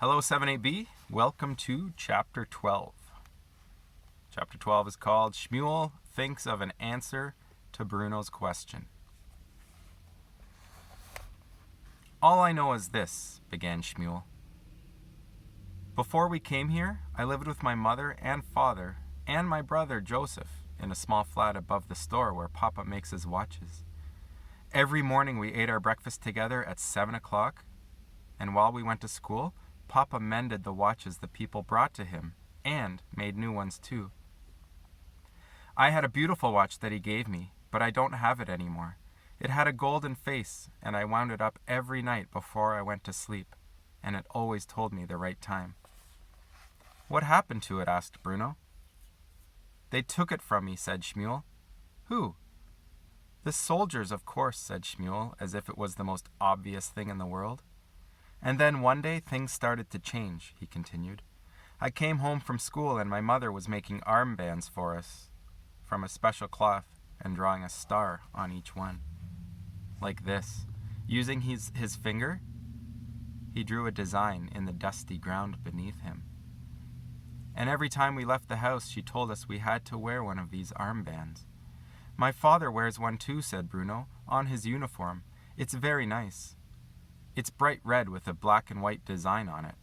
Hello, 78B. Welcome to Chapter 12. Chapter 12 is called Shmuel Thinks of an Answer to Bruno's Question. All I know is this, began Shmuel. Before we came here, I lived with my mother and father and my brother Joseph in a small flat above the store where Papa makes his watches. Every morning we ate our breakfast together at 7 o'clock, and while we went to school, Papa mended the watches the people brought to him and made new ones too. I had a beautiful watch that he gave me, but I don't have it anymore. It had a golden face, and I wound it up every night before I went to sleep, and it always told me the right time. What happened to it? Asked Bruno. They took it from me, said Shmuel. Who? The soldiers, of course, said Shmuel, as if it was the most obvious thing in the world. And then one day things started to change, he continued. I came home from school and my mother was making armbands for us from a special cloth and drawing a star on each one. Like this. Using his finger, he drew a design in the dusty ground beneath him. And every time we left the house, she told us we had to wear one of these armbands. My father wears one too, said Bruno, on his uniform. It's very nice. It's bright red with a black and white design on it.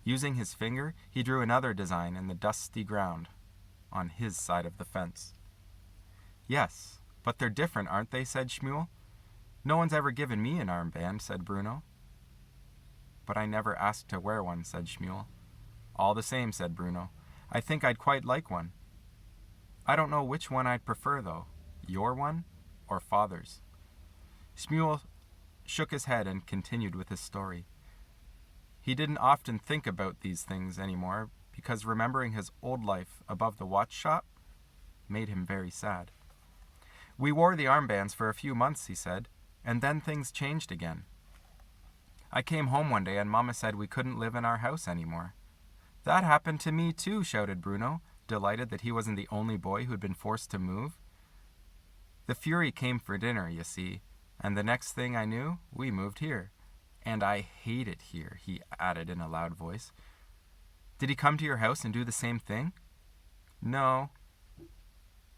Using his finger, he drew another design in the dusty ground on his side of the fence. Yes, but they're different, aren't they? Said Shmuel. No one's ever given me an armband, said Bruno. But I never asked to wear one, said Shmuel. All the same, said Bruno. I think I'd quite like one. I don't know which one I'd prefer, though. Your one or Father's? Shmuel shook his head and continued with his story. He didn't often think about these things anymore because remembering his old life above the watch shop made him very sad. We wore the armbands for a few months, he said, and then things changed again. I came home one day and Mama said we couldn't live in our house anymore. That happened to me too, shouted Bruno, delighted that he wasn't the only boy who'd been forced to move. The Fury came for dinner, you see, and the next thing I knew, we moved here. And I hate it here, he added in a loud voice. Did he come to your house and do the same thing? No.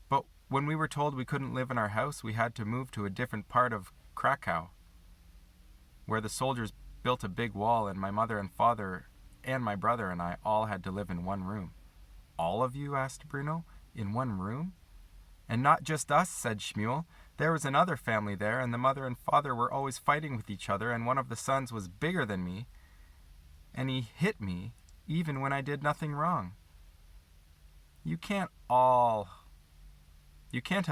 But when we were told we couldn't live in our house, we had to move to a different part of Krakow, where the soldiers built a big wall and my mother and father and my brother and I all had to live in one room. All of you? Asked Bruno. In one room? And not just us, said Shmuel. There was another family there, and the mother and father were always fighting with each other, and one of the sons was bigger than me, and he hit me even when I did nothing wrong. You can't have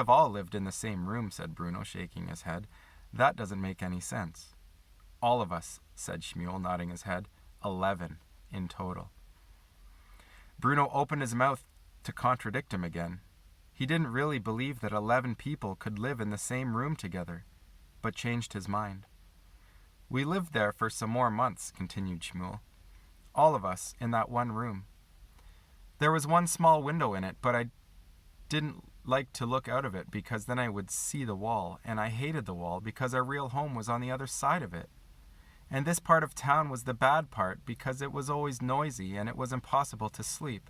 all lived in the same room, said Bruno, shaking his head. That doesn't make any sense. All of us, said Shmuel, nodding his head. 11 in total. Bruno opened his mouth to contradict him again. He didn't really believe that 11 people could live in the same room together, but changed his mind. We lived there for some more months, continued Shmuel. All of us in that one room. There was one small window in it, but I didn't like to look out of it because then I would see the wall, and I hated the wall because our real home was on the other side of it. And this part of town was the bad part because it was always noisy and it was impossible to sleep.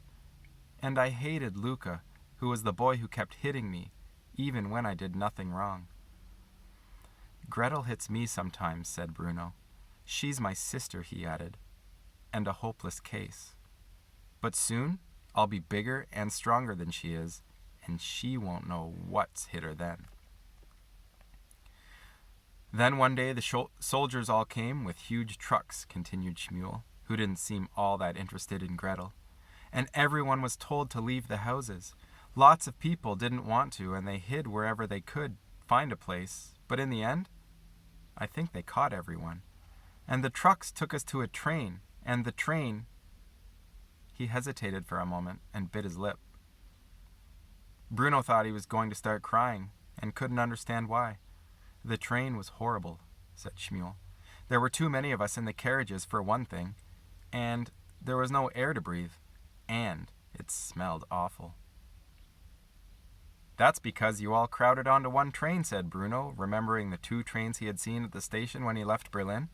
And I hated Luca, who was the boy who kept hitting me, even when I did nothing wrong. Gretel hits me sometimes, said Bruno. She's my sister, he added, and a hopeless case. But soon I'll be bigger and stronger than she is, and she won't know what's hit her then. Then one day the soldiers all came with huge trucks, continued Shmuel, who didn't seem all that interested in Gretel. And everyone was told to leave the houses. Lots of people didn't want to, and they hid wherever they could find a place. But in the end, I think they caught everyone. And the trucks took us to a train, and the train... He hesitated for a moment and bit his lip. Bruno thought he was going to start crying, and couldn't understand why. The train was horrible, said Shmuel. There were too many of us in the carriages, for one thing, and there was no air to breathe, and it smelled awful. That's because you all crowded onto one train, said Bruno, remembering the 2 trains he had seen at the station when he left Berlin.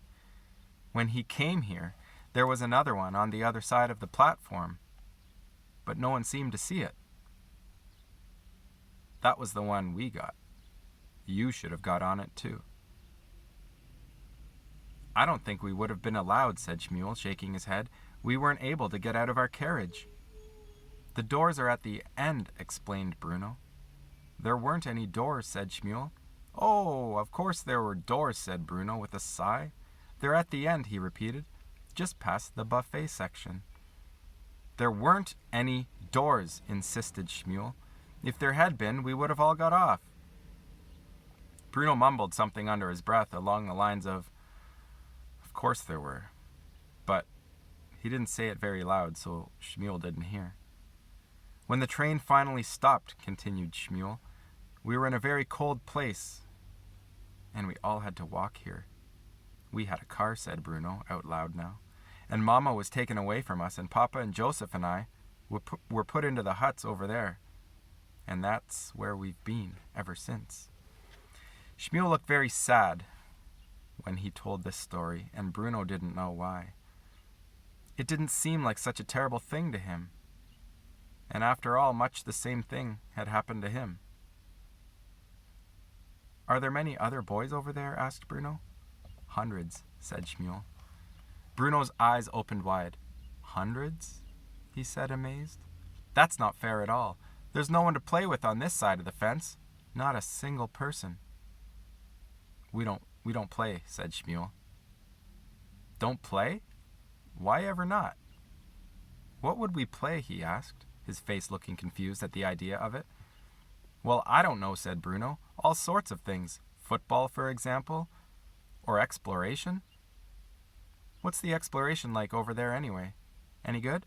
When he came here, There was another one on the other side of the platform, but no one seemed to see it. That was the one we got. You should have got on it too. I don't think we would have been allowed, said Shmuel, shaking his head. We weren't able to get out of our carriage. The doors are at the end, explained Bruno. There weren't any doors, said Shmuel. Oh, of course there were doors, said Bruno with a sigh. They're at the end, he repeated, just past the buffet section. There weren't any doors, insisted Shmuel. If there had been, we would have all got off. Bruno mumbled something under his breath along the lines of course there were. But he didn't say it very loud, so Shmuel didn't hear. When the train finally stopped, continued Shmuel, we were in a very cold place, and we all had to walk here. We had a car, said Bruno, out loud now, and Mama was taken away from us, and Papa and Joseph and I were put into the huts over there, and that's where we've been ever since. Shmuel looked very sad when he told this story, and Bruno didn't know why. It didn't seem like such a terrible thing to him, and after all, much the same thing had happened to him. Are there many other boys over there? Asked Bruno. Hundreds, said Shmuel. Bruno's eyes opened wide. Hundreds? He said, amazed. That's not fair at all. There's no one to play with on this side of the fence. Not a single person. We don't play, said Shmuel. Don't play? Why ever not? What would we play? He asked, his face looking confused at the idea of it. Well, I don't know, said Bruno. All sorts of things. Football, for example. Or exploration. What's the exploration like over there anyway? Any good?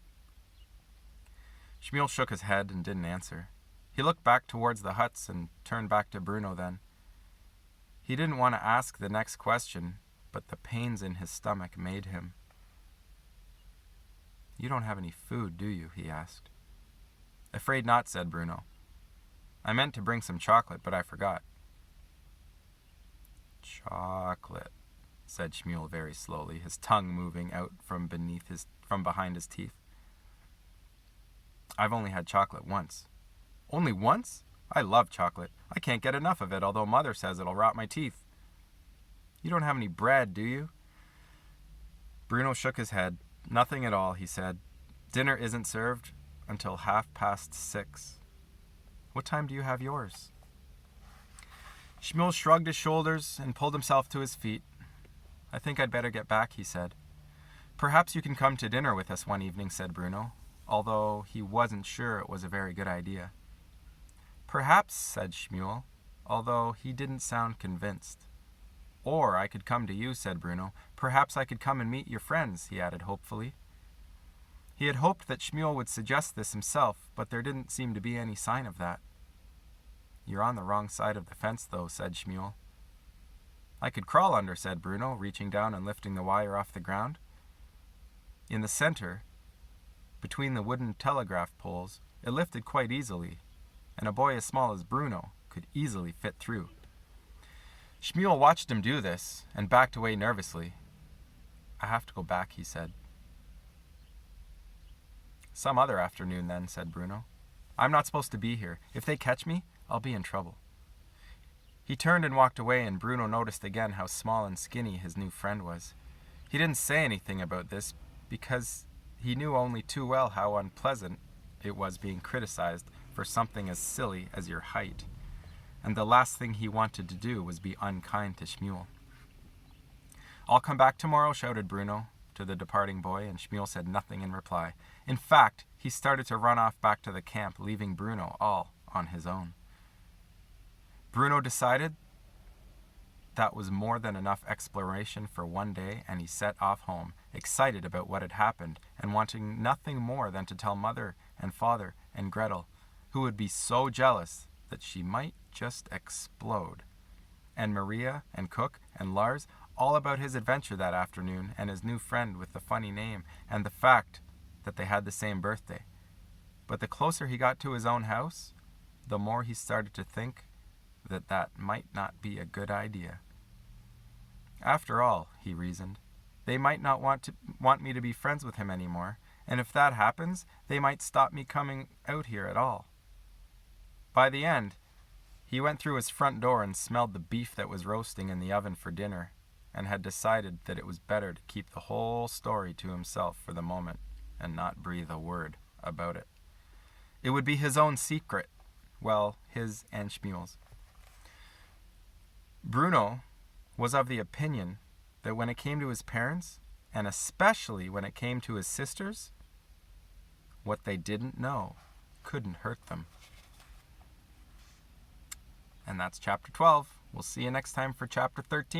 Shmuel shook his head and didn't answer. He looked back towards the huts and turned back to Bruno then. He didn't want to ask the next question, but the pains in his stomach made him. You don't have any food, do you? He asked. Afraid not, said Bruno. I meant to bring some chocolate, but I forgot. Chocolate, said Shmuel very slowly, his tongue moving out from behind his teeth. I've only had chocolate once. Only once? I love chocolate. I can't get enough of it, although Mother says it'll rot my teeth. You don't have any bread, do you? Bruno shook his head. Nothing at all, he said. Dinner isn't served until 6:30. What time do you have yours? Shmuel shrugged his shoulders and pulled himself to his feet. I think I'd better get back, he said. Perhaps you can come to dinner with us one evening, said Bruno, although he wasn't sure it was a very good idea. Perhaps, said Shmuel, although he didn't sound convinced. Or I could come to you, said Bruno. Perhaps I could come and meet your friends, he added hopefully. He had hoped that Shmuel would suggest this himself, but there didn't seem to be any sign of that. You're on the wrong side of the fence, though, said Shmuel. I could crawl under, said Bruno, reaching down and lifting the wire off the ground. In the center, between the wooden telegraph poles, it lifted quite easily, and a boy as small as Bruno could easily fit through. Shmuel watched him do this and backed away nervously. I have to go back, he said. Some other afternoon then, said Bruno. I'm not supposed to be here. If they catch me, I'll be in trouble. He turned and walked away, and Bruno noticed again how small and skinny his new friend was. He didn't say anything about this because he knew only too well how unpleasant it was being criticized for something as silly as your height, and the last thing he wanted to do was be unkind to Shmuel. I'll come back tomorrow, shouted Bruno to the departing boy, and Shmuel said nothing in reply. In fact, he started to run off back to the camp, leaving Bruno all on his own. Bruno decided that was more than enough exploration for one day, and he set off home, excited about what had happened, and wanting nothing more than to tell Mother and Father and Gretel, who would be so jealous that she might just explode, and Maria and Cook and Lars all about his adventure that afternoon and his new friend with the funny name and the fact that they had the same birthday. But the closer he got to his own house, the more he started to think that might not be a good idea. After all, he reasoned, they might not want me to be friends with him anymore, and if that happens, they might stop me coming out here at all. By the end, he went through his front door and smelled the beef that was roasting in the oven for dinner, and had decided that it was better to keep the whole story to himself for the moment and not breathe a word about it. It would be his own secret. Well, his and Shmuel's. Bruno was of the opinion that when it came to his parents, and especially when it came to his sisters, what they didn't know couldn't hurt them. And that's chapter 12. We'll see you next time for chapter 13.